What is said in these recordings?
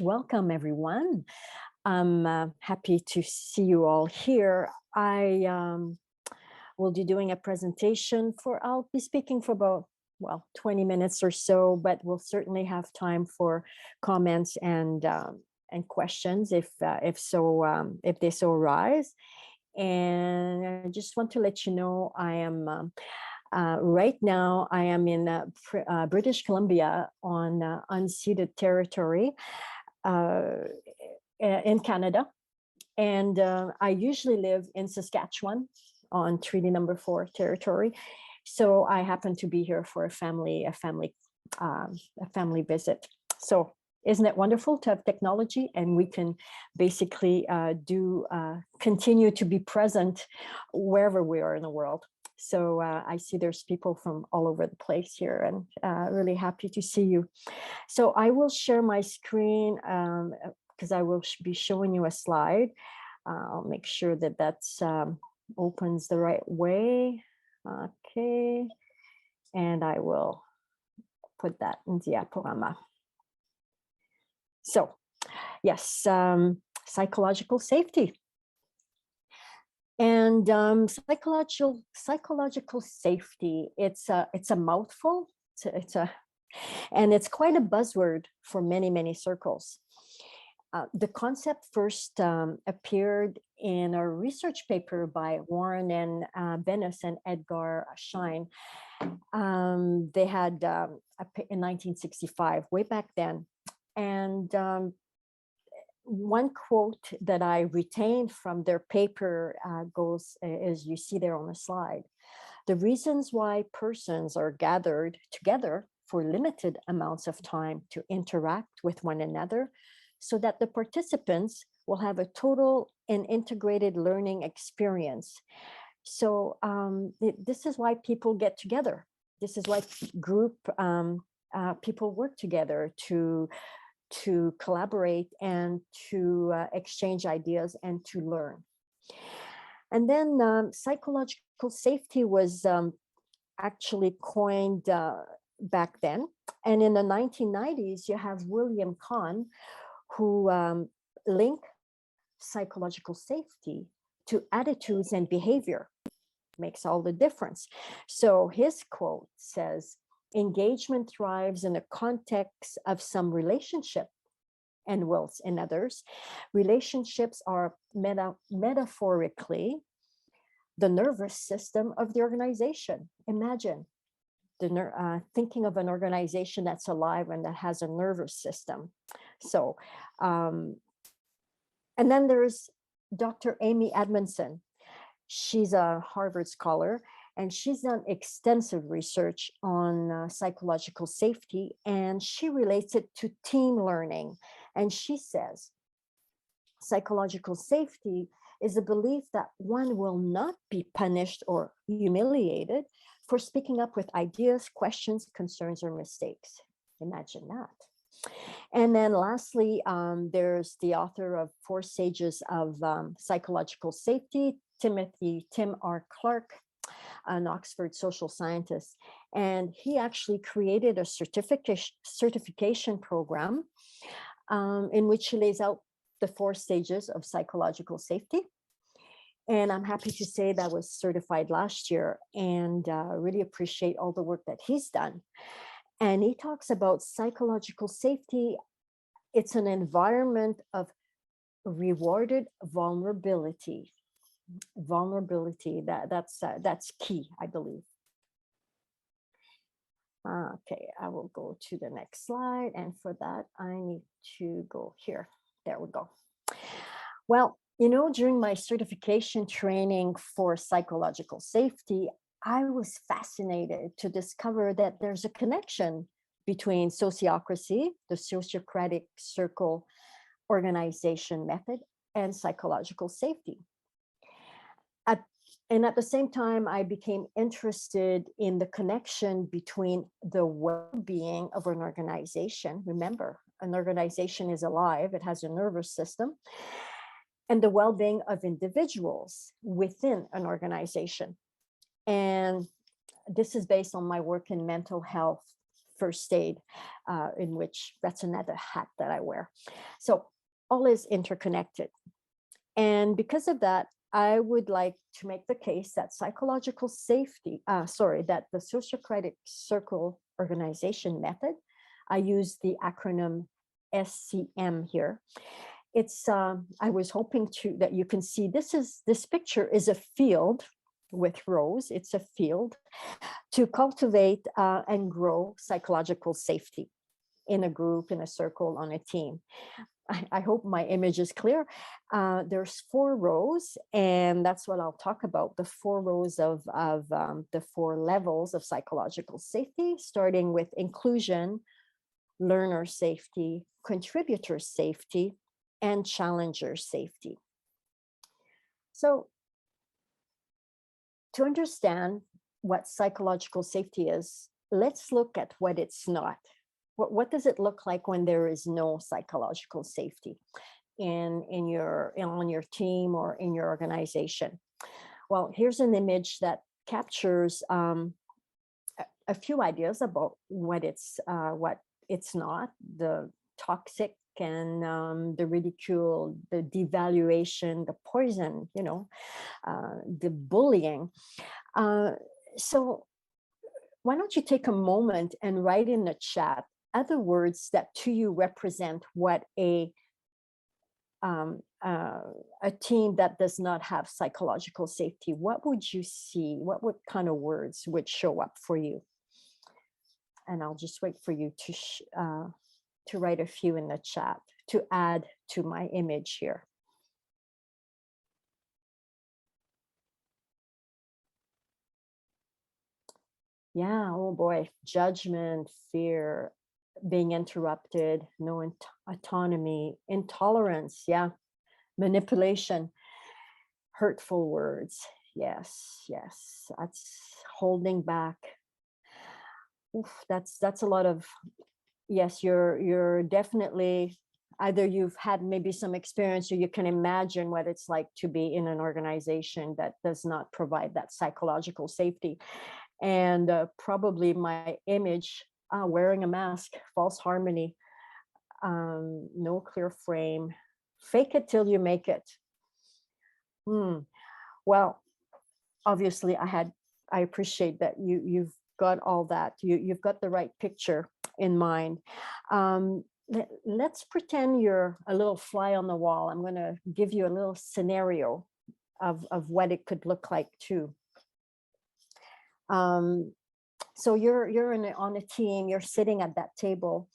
Welcome, everyone. I'm happy to see you all here. I will be doing a presentation I'll be speaking for about, 20 minutes or so, but we'll certainly have time for comments and questions if they so arise. And I just want to let you know I am right now I am in British Columbia on unceded territory in Canada. And I usually live in Saskatchewan on Treaty Number 4 territory. So I happen to be here for a family visit. So isn't it wonderful to have technology and we can basically continue to be present wherever we are in the world. So I see there's people from all over the place here, and really happy to see you. So I will share my screen because I will be showing you a slide. I'll make sure that that's opens the right way. Okay, and I will put that in diaporama. So yes, psychological safety. And psychological safety, it's a mouthful. And it's quite a buzzword for many circles. The concept first appeared in a research paper by Warren and Bennis and Edgar Schein. They had in 1965, way back then. And one quote that I retained from their paper goes, as you see there on the slide: the reasons why persons are gathered together for limited amounts of time to interact with one another so that the participants will have a total and integrated learning experience. So this is why people get together. This is why people work together to collaborate and to exchange ideas and to learn. And then psychological safety was actually coined back then. And in the 1990s, you have William Kahn, who linked psychological safety to attitudes and behavior. Makes all the difference. So his quote says, engagement thrives in the context of some relationship and wills in others. Relationships are metaphorically the nervous system of the organization. Imagine thinking of an organization that's alive and that has a nervous system. So, and then there's Dr. Amy Edmondson. She's a Harvard scholar, and she's done extensive research on psychological safety, and she relates it to team learning. And she says, psychological safety is a belief that one will not be punished or humiliated for speaking up with ideas, questions, concerns, or mistakes. Imagine that. And then lastly, there's the author of 4 Stages of Psychological Safety, Tim R. Clark, an Oxford social scientist. And he actually created a certification program in which he lays out the 4 stages of psychological safety. And I'm happy to say that was certified last year, and really appreciate all the work that he's done. And he talks about psychological safety. It's an environment of rewarded vulnerability. That's key, I believe. Okay, I will go to the next slide. And for that, I need to go here. There we go. Well, during my certification training for psychological safety, I was fascinated to discover that there's a connection between sociocracy, the Sociocratic circle organization method, and psychological safety. And at the same time, I became interested in the connection between the well-being of an organization. Remember, an organization is alive, it has a nervous system, and the well-being of individuals within an organization. And this is based on my work in mental health first aid, in which that's another hat that I wear. So all is interconnected. And because of that, I would like to make the case that psychological safety, that the Sociocratic circle organization method, I use the acronym SCM here. It's, I was hoping that you can see, this picture is a field with rows. It's a field to cultivate and grow psychological safety in a group, in a circle, on a team. I hope my image is clear. There's 4 rows, and that's what I'll talk about, the 4 rows of the 4 levels of psychological safety, starting with inclusion, learner safety, contributor safety, and challenger safety. So to understand what psychological safety is, let's look at what it's not. What does it look like when there is no psychological safety on your team or in your organization? Well, here's an image that captures a few ideas about what it's not: the toxic and the ridicule, the devaluation, the poison, the bullying. So why don't you take a moment and write in the chat other words that to you represent what a team that does not have psychological safety, what would you see? What kind of words would show up for you? And I'll just wait for you to write a few in the chat to add to my image here. Yeah, oh boy, judgment, fear, being interrupted, no autonomy, intolerance, yeah, manipulation, hurtful words, yes, that's holding back. Oof, that's a lot of, yes, you're definitely, either you've had maybe some experience or you can imagine what it's like to be in an organization that does not provide that psychological safety. And probably my image, wearing a mask, false harmony, no clear frame, fake it till you make it. Well, obviously I appreciate that you've got all that. You've got the right picture in mind. Let's pretend you're a little fly on the wall. I'm going to give you a little scenario of what it could look like too. So you're on a team, you're sitting at that table,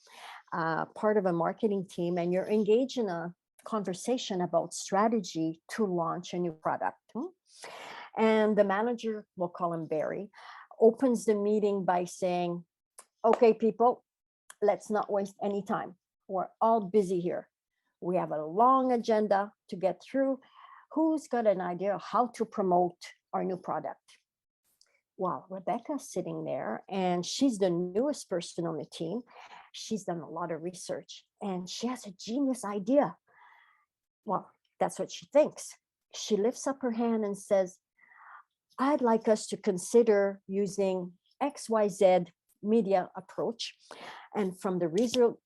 part of a marketing team, and you're engaged in a conversation about strategy to launch a new product. And the manager, we'll call him Barry, opens the meeting by saying, okay, people, let's not waste any time. We're all busy here. We have a long agenda to get through. Who's got an idea of how to promote our new product? Well, Rebecca's sitting there, and she's the newest person on the team. She's done a lot of research, and she has a genius idea. Well, that's what she thinks. She lifts up her hand and says, I'd like us to consider using XYZ media approach. And from the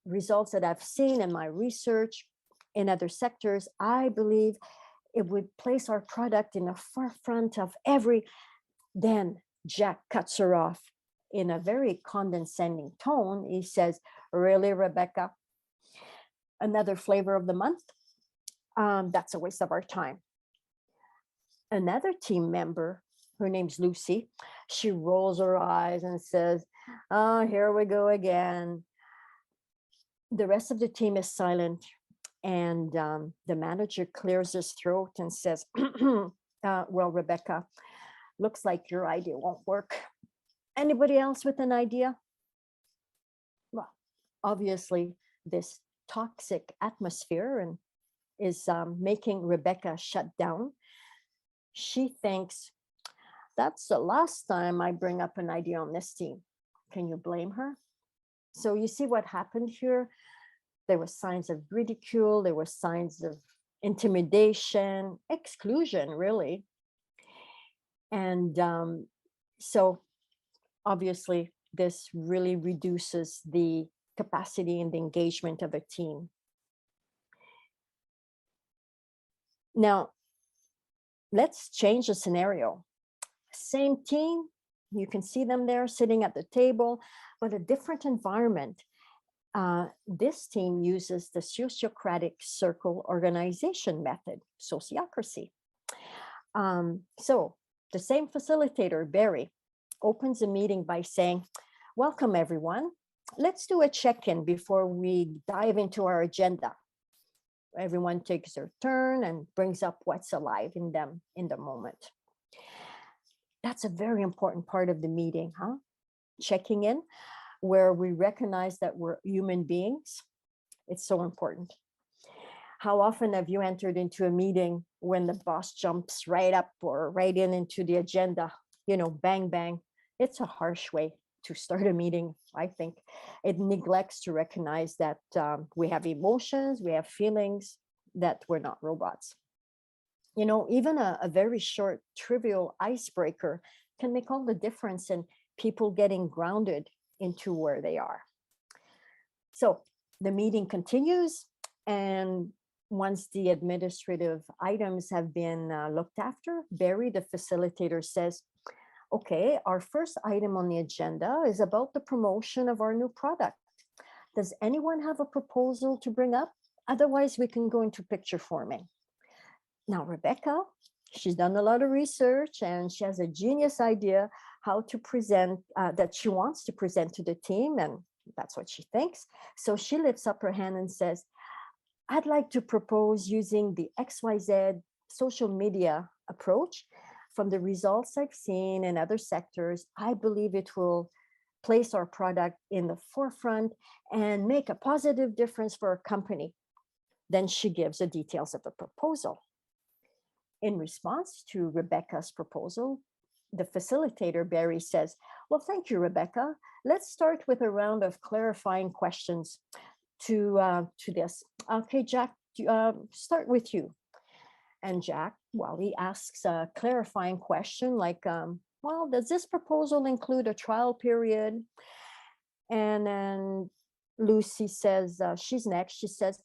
results that I've seen in my research in other sectors, I believe it would place our product in the forefront of every. Then Jack cuts her off in a very condescending tone. He says, really, Rebecca? Another flavor of the month? That's a waste of our time. Another team member, her name's Lucy, she rolls her eyes and says, oh, here we go again. The rest of the team is silent, and the manager clears his throat and says, well, Rebecca, looks like your idea won't work. Anybody else with an idea? Well, obviously, this toxic atmosphere is making Rebecca shut down. She thinks, that's the last time I bring up an idea on this team. Can you blame her? So you see what happened here? There were signs of ridicule. There were signs of intimidation, exclusion, really. And so obviously this really reduces the capacity and the engagement of a team. Now, let's change the scenario. Same team, you can see them there sitting at the table, but a different environment. This team uses the Sociocratic circle organization method, Sociocracy. So the same facilitator, Barry, opens a meeting by saying, welcome everyone. Let's do a check-in before we dive into our agenda. Everyone takes their turn and brings up what's alive in them in the moment. That's a very important part of the meeting, huh? Checking in, where we recognize that we're human beings. It's so important. How often have you entered into a meeting when the boss jumps right up or right into the agenda, bang, bang? It's a harsh way to start a meeting, I think. It neglects to recognize that we have emotions, we have feelings, that we're not robots. Even a very short, trivial icebreaker can make all the difference in people getting grounded into where they are. So the meeting continues, and once the administrative items have been looked after, Barry, the facilitator, says, okay, our first item on the agenda is about the promotion of our new product. Does anyone have a proposal to bring up? Otherwise, we can go into picture forming. Now, Rebecca, she's done a lot of research and she has a genius idea how to present, that she wants to present to the team, and that's what she thinks. So she lifts up her hand and says, I'd like to propose using the XYZ social media approach. From the results I've seen in other sectors, I believe it will place our product in the forefront and make a positive difference for our company. Then she gives the details of the proposal. In response to Rebecca's proposal, the facilitator, Barry, says, well, thank you, Rebecca. Let's start with a round of clarifying questions to this. Okay, Jack, start with you. And Jack, well, he asks a clarifying question like, well, does this proposal include a trial period? And then Lucy says, she's next. She says,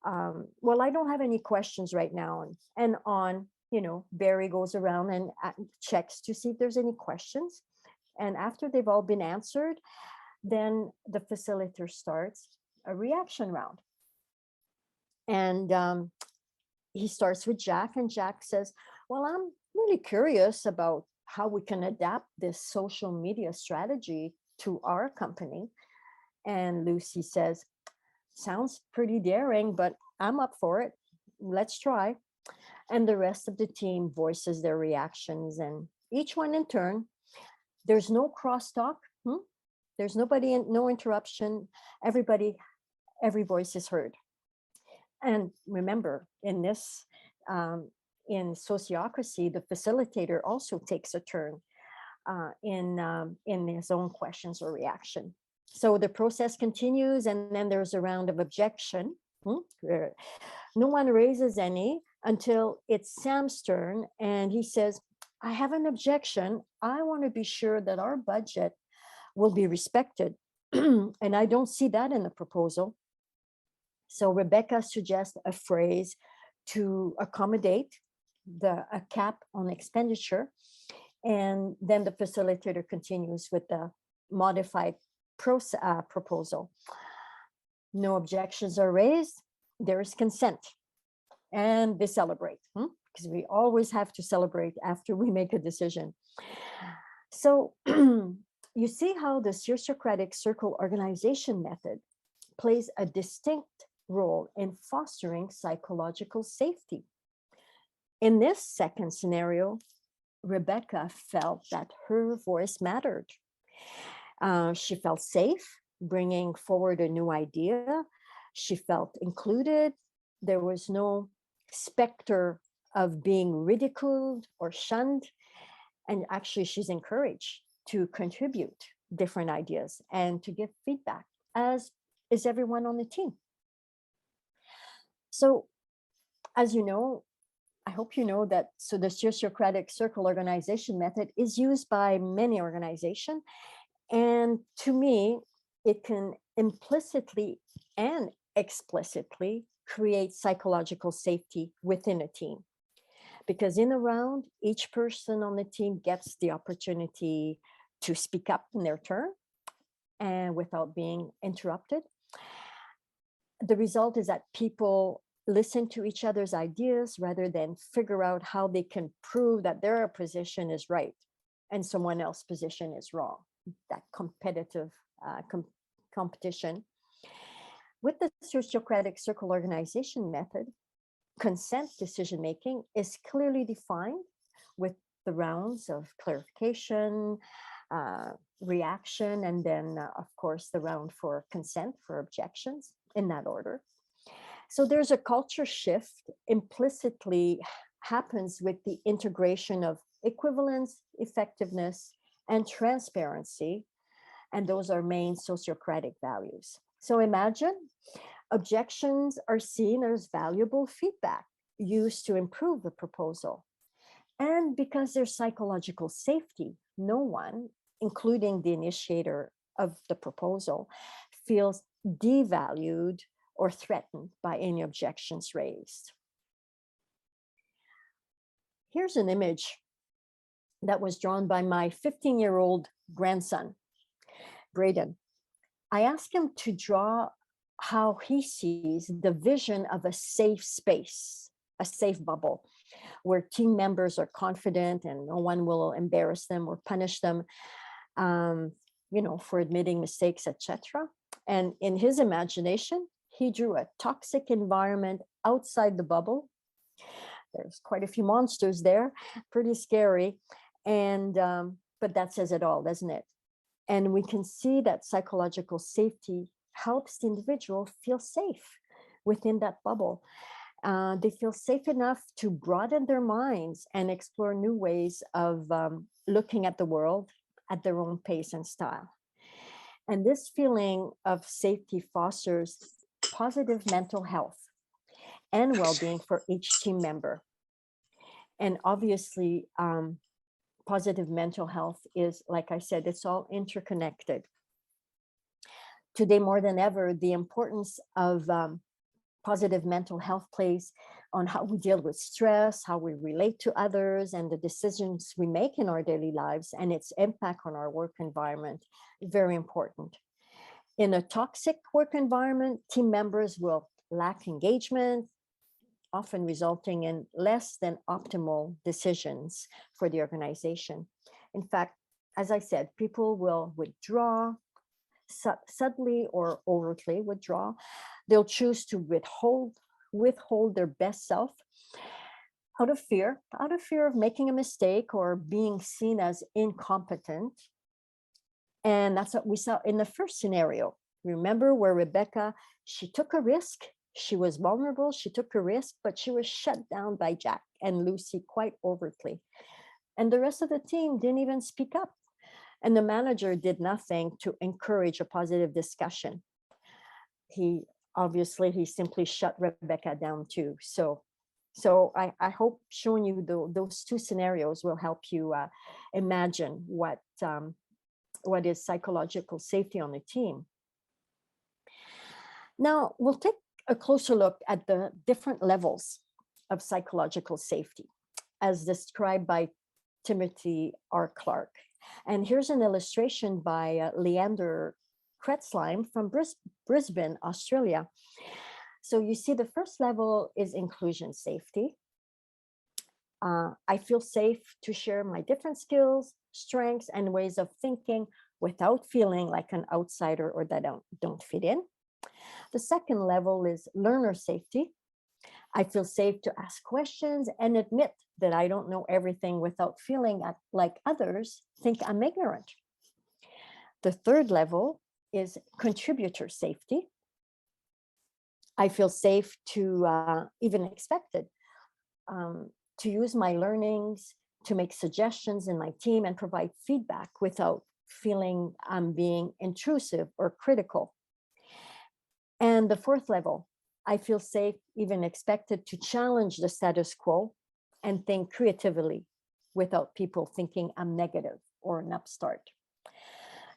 well, I don't have any questions right now. And on, Barry goes around and checks to see if there's any questions. And after they've all been answered, then the facilitator starts a reaction round. And he starts with Jack, and Jack says, well, I'm really curious about how we can adapt this social media strategy to our company. And Lucy says, sounds pretty daring, but I'm up for it. Let's try. And the rest of the team voices their reactions, and each one in turn. There's no crosstalk. There's no interruption. Every voice is heard. And remember, in this, in Sociocracy, the facilitator also takes a turn in his own questions or reaction. So the process continues, and then there's a round of objection. No one raises any until it's Sam's turn, and he says, I have an objection. I want to be sure that our budget will be respected. And I don't see that in the proposal. So Rebecca suggests a phrase to accommodate a cap on expenditure. And then the facilitator continues with the modified proposal. No objections are raised. There is consent. And they celebrate, because we always have to celebrate after we make a decision. So you see how the Sociocratic circle organization method plays a distinct role in fostering psychological safety. In this second scenario, Rebecca felt that her voice mattered. She felt safe bringing forward a new idea. She felt included. There was no specter of being ridiculed or shunned. And actually, she's encouraged to contribute different ideas and to give feedback, as is everyone on the team. So, as you know, I hope you know that the Sociocratic circle organization method is used by many organizations, And to me, it can implicitly and explicitly create psychological safety within a team. Because in a round, each person on the team gets the opportunity to speak up in their turn and without being interrupted. The result is that people listen to each other's ideas rather than figure out how they can prove that their position is right and someone else's position is wrong. That competitive competition. With the Sociocratic circle organization method, consent decision making is clearly defined with the rounds of clarification, reaction, and then, of course, the round for consent for objections in that order. So there's a culture shift implicitly happens with the integration of equivalence, effectiveness, and transparency. And those are main sociocratic values. So imagine objections are seen as valuable feedback used to improve the proposal. And because there's psychological safety, no one, including the initiator of the proposal, feels devalued or threatened by any objections raised. Here's an image that was drawn by my 15-year-old grandson, Braden. I asked him to draw how he sees the vision of a safe space, a safe bubble, where team members are confident and no one will embarrass them or punish them, for admitting mistakes, etc. And in his imagination, he drew a toxic environment outside the bubble. There's quite a few monsters there, pretty scary. And but that says it all, doesn't it? And we can see that psychological safety helps the individual feel safe within that bubble. They feel safe enough to broaden their minds and explore new ways of looking at the world at their own pace and style. And this feeling of safety fosters positive mental health and well-being for each team member. And obviously, positive mental health is, like I said, it's all interconnected. Today, more than ever, the importance of positive mental health plays on how we deal with stress, how we relate to others, and the decisions we make in our daily lives, and its impact on our work environment. Very important. In a toxic work environment, team members will lack engagement, often resulting in less than optimal decisions for the organization. In fact, as I said, people will withdraw, subtly or overtly withdraw. They'll choose to withhold their best self out of fear of making a mistake or being seen as incompetent. And that's what we saw in the first scenario. Remember where Rebecca, she took a risk. She was vulnerable, she took a risk, but she was shut down by Jack and Lucy quite overtly. And the rest of the team didn't even speak up. And the manager did nothing to encourage a positive discussion. He simply shut Rebecca down too. So I hope showing you those two scenarios will help you imagine what is psychological safety on the team. Now, we'll take a closer look at the different levels of psychological safety as described by Timothy R. Clark. And here's an illustration by Leander Kretzlein from Brisbane, Australia. So you see the first level is inclusion safety. I feel safe to share my different skills, strengths, and ways of thinking without feeling like an outsider or that I don't fit in. The second level is learner safety. I feel safe to ask questions and admit that I don't know everything without feeling like others think I'm ignorant. The third level is contributor safety. I feel safe to even expected to use my learnings to make suggestions in my team and provide feedback without feeling I'm being intrusive or critical. And the fourth level, I feel safe, even expected to challenge the status quo and think creatively without people thinking I'm negative or an upstart.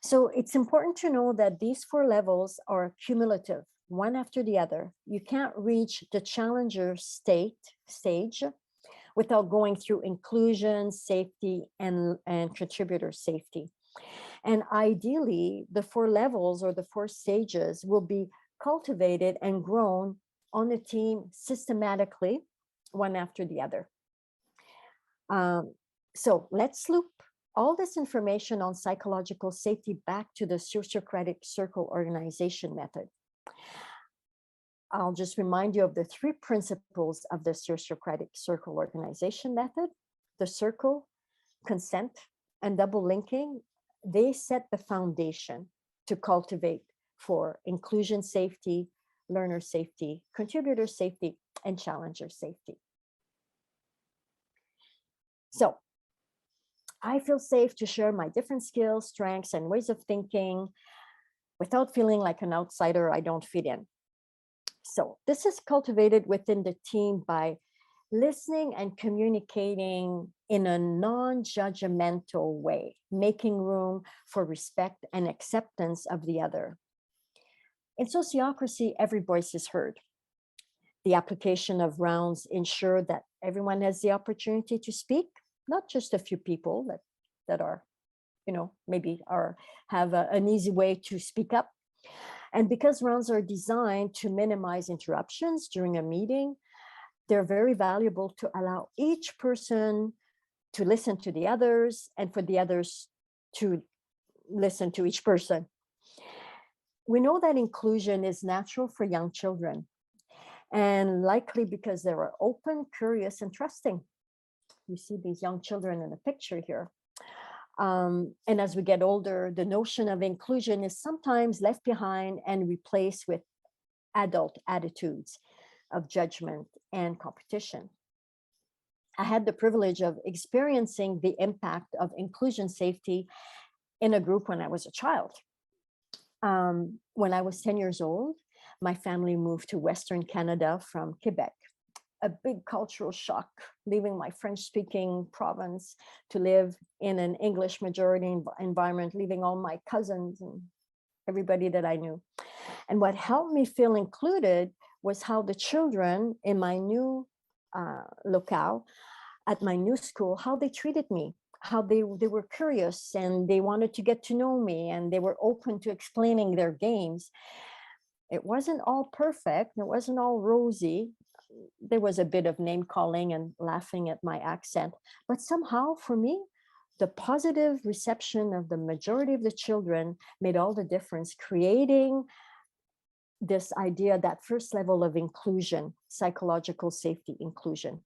So it's important to know that these 4 levels are cumulative, one after the other. You can't reach the challenger stage without going through inclusion, safety, and contributor safety. And ideally, the 4 levels or the 4 stages will be cultivated and grown on the team systematically, one after the other. So let's loop all this information on psychological safety back to the Sociocratic circle organization method. I'll just remind you of the 3 principles of the Sociocratic circle organization method. The circle, consent, and double linking, they set the foundation to cultivate for inclusion safety, learner safety, contributor safety, and challenger safety. So I feel safe to share my different skills, strengths, and ways of thinking without feeling like an outsider. I don't fit in. So this is cultivated within the team by listening and communicating in a non-judgmental way, making room for respect and acceptance of the other. In Sociocracy, every voice is heard. The application of rounds ensure that everyone has the opportunity to speak, not just a few people that are, maybe have an easy way to speak up. And because rounds are designed to minimize interruptions during a meeting, they're very valuable to allow each person to listen to the others and for the others to listen to each person. We know that inclusion is natural for young children, and likely because they are open, curious, and trusting. You see these young children in the picture here. And as we get older, the notion of inclusion is sometimes left behind and replaced with adult attitudes of judgment and competition. I had the privilege of experiencing the impact of inclusion safety in a group when I was a child. When I was 10 years old, my family moved to Western Canada from Quebec. A big cultural shock, leaving my French-speaking province to live in an English majority environment, leaving all my cousins and everybody that I knew. And what helped me feel included was how the children in my new locale, at my new school, how they treated me, how they were curious and they wanted to get to know me and they were open to explaining their games. It wasn't all perfect, it wasn't all rosy. There was a bit of name calling and laughing at my accent, but somehow for me, the positive reception of the majority of the children made all the difference, creating this idea, that first level of inclusion, psychological safety inclusion.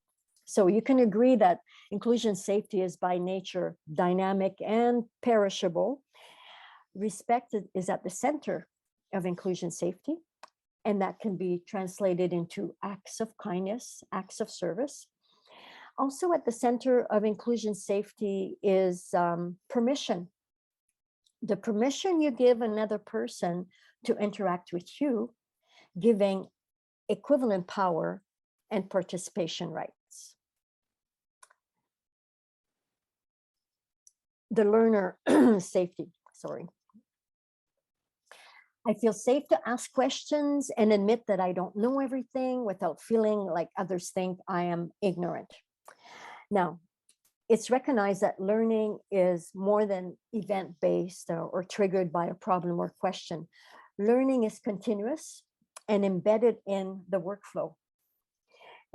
So you can agree that inclusion safety is by nature dynamic and perishable. Respect is at the center of inclusion safety, and that can be translated into acts of kindness, acts of service. Also at the center of inclusion safety is permission. The permission you give another person to interact with you, giving equivalent power and participation rights. The learner safety, sorry. I feel safe to ask questions and admit that I don't know everything without feeling like others think I am ignorant. Now, it's recognized that learning is more than event-based or triggered by a problem or question. Learning is continuous and embedded in the workflow.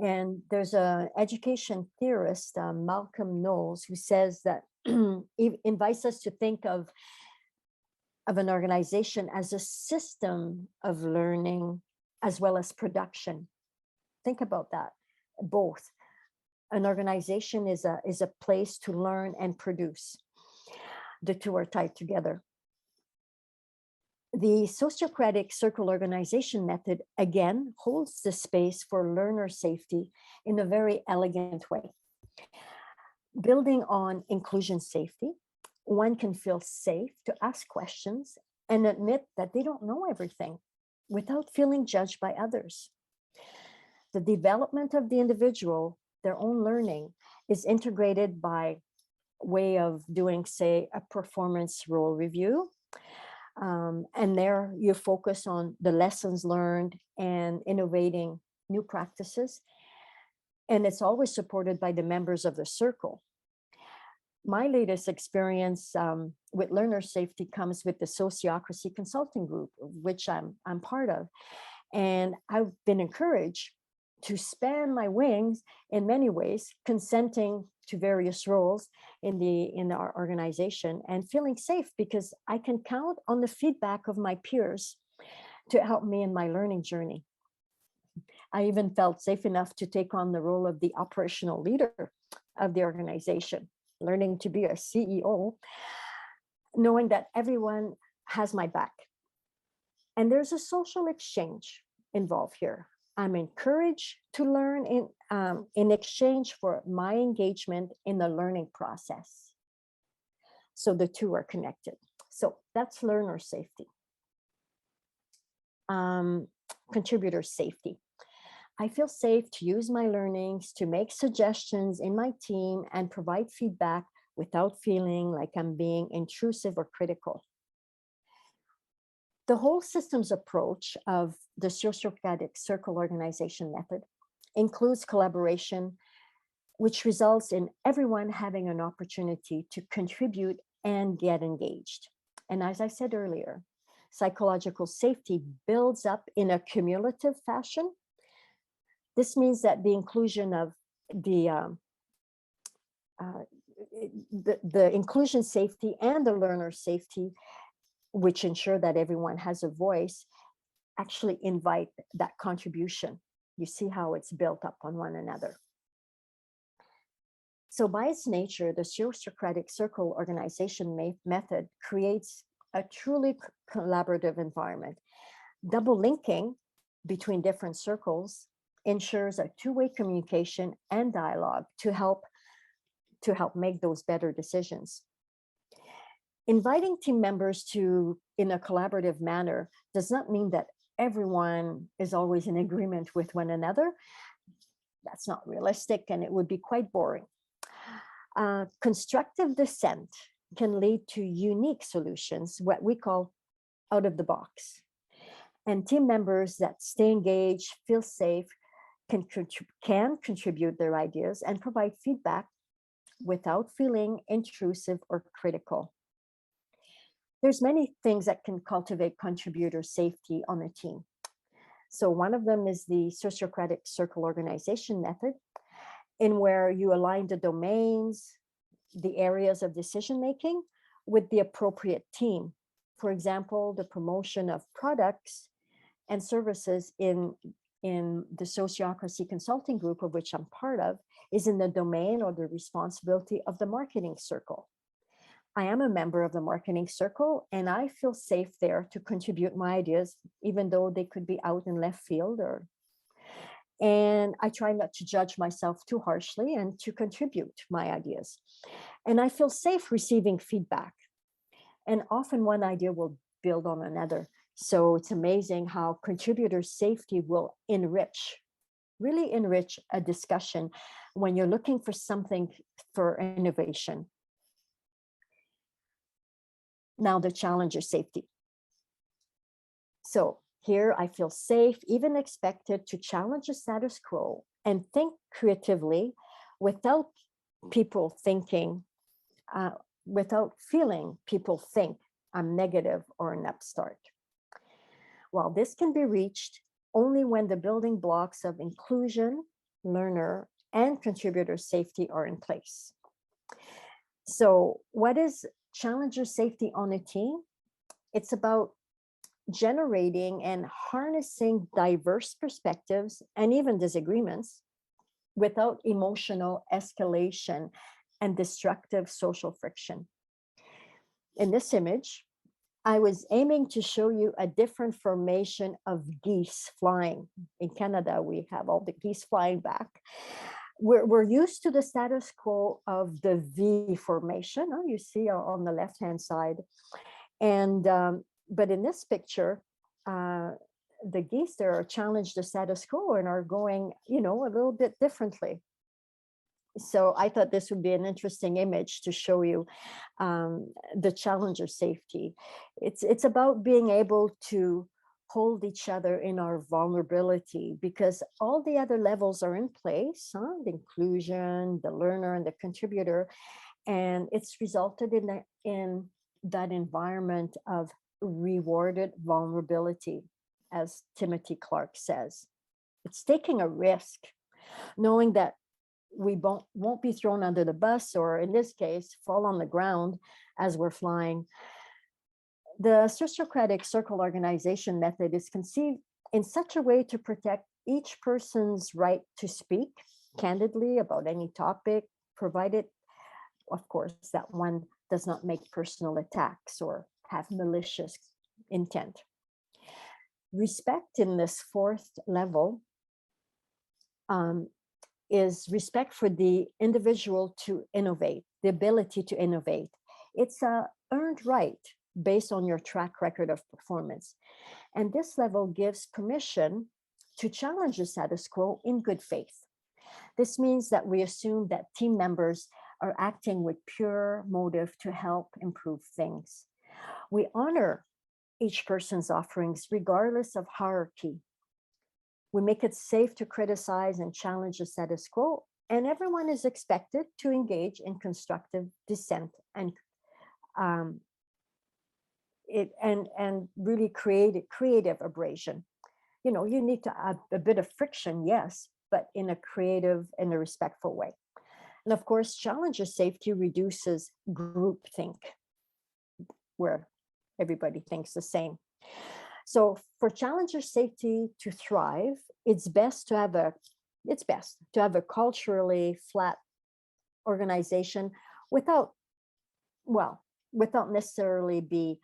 And there's an education theorist, Malcolm Knowles, who says that he invites us to think of an organization as a system of learning as well as production. Think about that, both. An organization is a place to learn and produce. The two are tied together. The Sociocratic circle organization method, again, holds the space for learner safety in a very elegant way. Building on inclusion safety, one can feel safe to ask questions and admit that they don't know everything without feeling judged by others. The development of the individual, their own learning, is integrated by way of doing, say, a performance role review And there you focus on the lessons learned and innovating new practices. And it's always supported by the members of the circle. My latest experience with learner safety comes with the Sociocracy consulting group, which I'm part of. And I've been encouraged to span my wings in many ways, consenting to various roles in our organization and feeling safe because I can count on the feedback of my peers to help me in my learning journey. I even felt safe enough to take on the role of the operational leader of the organization, learning to be a CEO, knowing that everyone has my back. And there's a social exchange involved here. I'm encouraged to learn in exchange for my engagement in the learning process. So the two are connected. So that's learner safety. Contributor safety. I feel safe to use my learnings to make suggestions in my team and provide feedback without feeling like I'm being intrusive or critical. The whole systems approach of the Sociocratic circle organization method includes collaboration, which results in everyone having an opportunity to contribute and get engaged. And as I said earlier, psychological safety builds up in a cumulative fashion. This means that the inclusion of the inclusion safety and the learner safety, which ensure that everyone has a voice, actually invite that contribution. You see how it's built up on one another. So by its nature, the Sociocratic circle organization method creates a truly collaborative environment. Double linking between different circles ensures a two-way communication and dialogue to help make those better decisions. Inviting team members in a collaborative manner does not mean that everyone is always in agreement with one another. That's not realistic, and it would be quite boring. Constructive dissent can lead to unique solutions, what we call out of the box. And team members that stay engaged, feel safe, can contribute their ideas and provide feedback without feeling intrusive or critical. There's many things that can cultivate contributor safety on a team. So one of them is the Sociocratic circle organization method, in where you align the domains, the areas of decision-making with the appropriate team. For example, the promotion of products and services in the Sociocracy consulting group, of which I'm part of, is in the domain or the responsibility of the marketing circle. I am a member of the marketing circle, and I feel safe there to contribute my ideas, even though they could be out in left field. And I try not to judge myself too harshly and to contribute my ideas. And I feel safe receiving feedback. And often one idea will build on another. So it's amazing how contributor safety will really enrich a discussion when you're looking for something for innovation. Now, the challenger safety. So here I feel safe, even expected to challenge the status quo and think creatively without feeling people think I'm negative or an upstart. While this can be reached only when the building blocks of inclusion, learner, and contributor safety are in place. So what is challenger safety on a team? It's about generating and harnessing diverse perspectives and even disagreements without emotional escalation and destructive social friction. In this image, I was aiming to show you a different formation of geese flying. In Canada, we have all the geese flying back. We're used to the status quo of the V formation, you see on the left-hand side. And but in this picture, the geese there challenge the status quo and are going, a little bit differently. So I thought this would be an interesting image to show you the challenger safety. It's about being able to hold each other in our vulnerability, because all the other levels are in place, the inclusion, the learner, and the contributor, and it's resulted in that environment of rewarded vulnerability, as Timothy Clark says. It's taking a risk, knowing that we won't be thrown under the bus, or in this case, fall on the ground as we're flying. The Sociocratic circle organization method is conceived in such a way to protect each person's right to speak candidly about any topic, provided, of course, that one does not make personal attacks or have malicious intent. Respect in this fourth level is respect for the individual to innovate, the ability to innovate. It's a earned right based on your track record of performance. And this level gives permission to challenge the status quo in good faith. This means that we assume that team members are acting with pure motive to help improve things. We honor each person's offerings regardless of hierarchy. We make it safe to criticize and challenge the status quo, and everyone is expected to engage in constructive dissent and really creative abrasion. You know, you need to add a bit of friction, yes, but in a creative and a respectful way. And of course, challenger safety reduces groupthink, where everybody thinks the same. So for challenger safety to thrive, it's best to have a culturally flat organization without necessarily be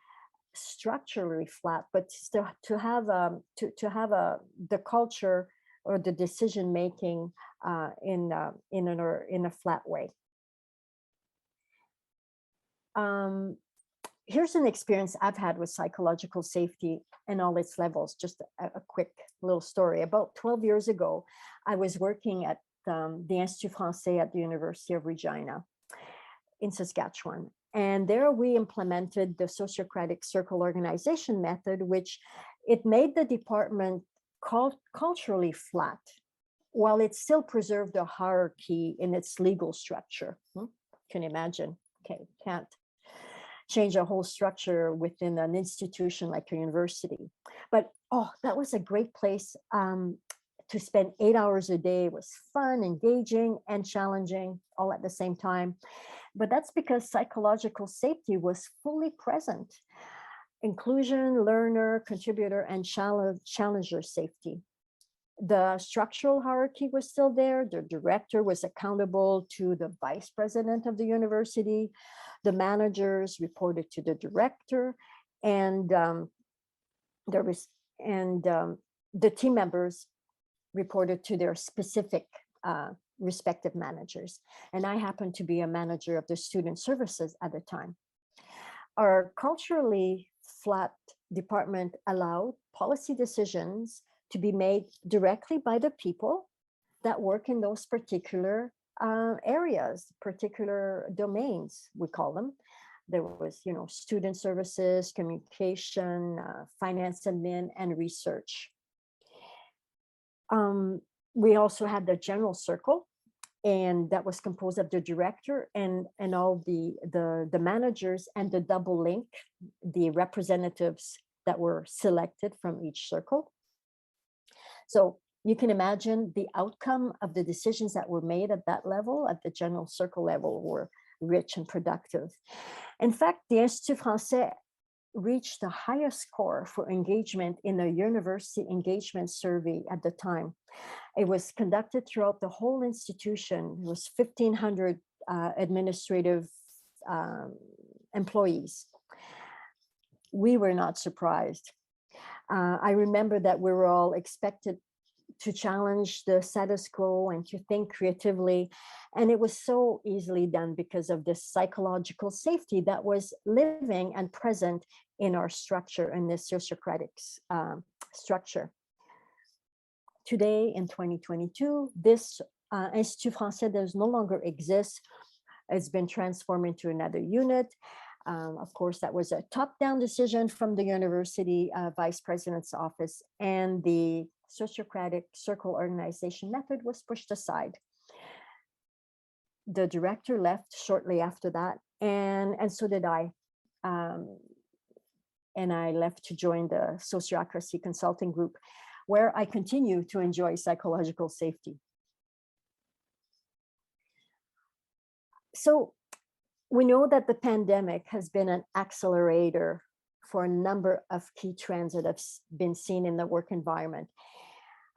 structurally flat, but still to have the culture or the decision making in a flat way. Here's an experience I've had with psychological safety and all its levels. Just a quick little story. About 12 years ago, I was working at the Institut Français at the University of Regina in Saskatchewan. And there we implemented the Sociocratic circle organization method, which it made the department culturally flat, while it still preserved the hierarchy in its legal structure. Can you imagine? Okay, can't change a whole structure within an institution like a university. But that was a great place to spend 8 hours a day. It was fun, engaging, and challenging all at the same time. But that's because psychological safety was fully present. Inclusion, learner, contributor, and challenger safety. The structural hierarchy was still there. The director was accountable to the vice president of the university. The managers reported to the director, and the team members reported to their specific respective managers. And I happened to be a manager of the student services at the time. Our culturally flat department allowed policy decisions to be made directly by the people that work in those particular areas, particular domains, we call them. There was, student services, communication, finance admin, and research. We also had the general circle, and that was composed of the director and all the managers, and the double link, the representatives that were selected from each circle. So you can imagine the outcome of the decisions that were made at that level, at the general circle level, were rich and productive. In fact, the Institut Français reached the highest score for engagement in a university engagement survey at the time. It was conducted throughout the whole institution. It was 1,500 administrative employees. We were not surprised. I remember that we were all expected to challenge the status quo and to think creatively. And it was so easily done because of this psychological safety that was living and present in our structure, in this Sociocratic structure. Today, in 2022, this Institut Français does no longer exist. It's been transformed into another unit. Of course, that was a top-down decision from the university vice president's office, and the Sociocratic circle organization method was pushed aside. The director left shortly after that, and so did I. And I left to join the Sociocracy consulting group, where I continue to enjoy psychological safety. So we know that the pandemic has been an accelerator for a number of key trends that have been seen in the work environment.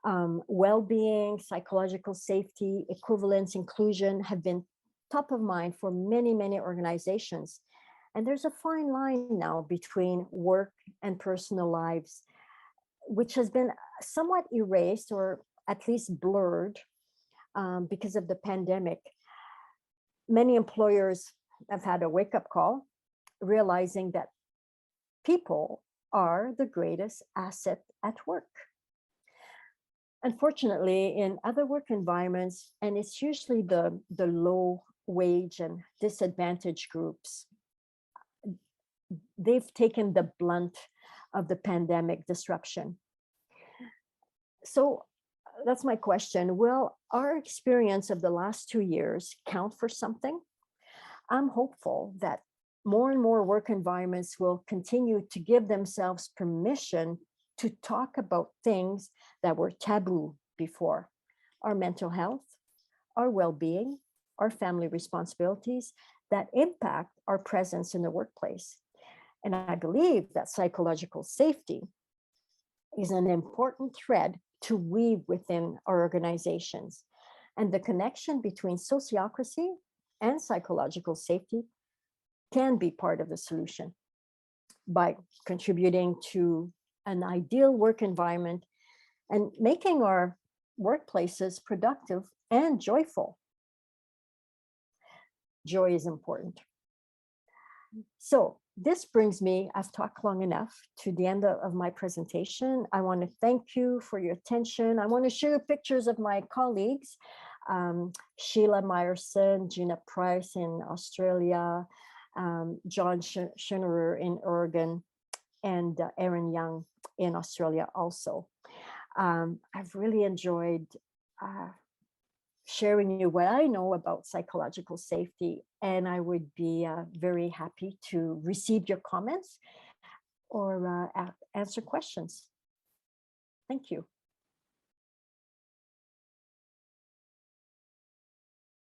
Well-being, psychological safety, equivalence, inclusion have been top of mind for many, many organizations. And there's a fine line now between work and personal lives, which has been somewhat erased or at least blurred because of the pandemic. Many employers have had a wake-up call, realizing that people are the greatest asset at work. Unfortunately, in other work environments, and it's usually the low wage and disadvantaged groups, they've taken the blunt of the pandemic disruption. So that's my question. Will our experience of the last 2 years count for something? I'm hopeful that more and more work environments will continue to give themselves permission to talk about things that were taboo before: our mental health, our well-being, our family responsibilities that impact our presence in the workplace. And I believe that psychological safety is an important thread to weave within our organizations. And the connection between sociocracy and psychological safety can be part of the solution by contributing to an ideal work environment and making our workplaces productive and joyful. Joy is important. So this brings me, I've talked long enough, to the end of my presentation. I want to thank you for your attention. I want to share pictures of my colleagues, Sheila Meyerson, Gina Price in Australia, John Schinnerer in Oregon, and Erin Young in Australia also. I've really enjoyed sharing you what I know about psychological safety, and I would be very happy to receive your comments or answer questions. Thank you.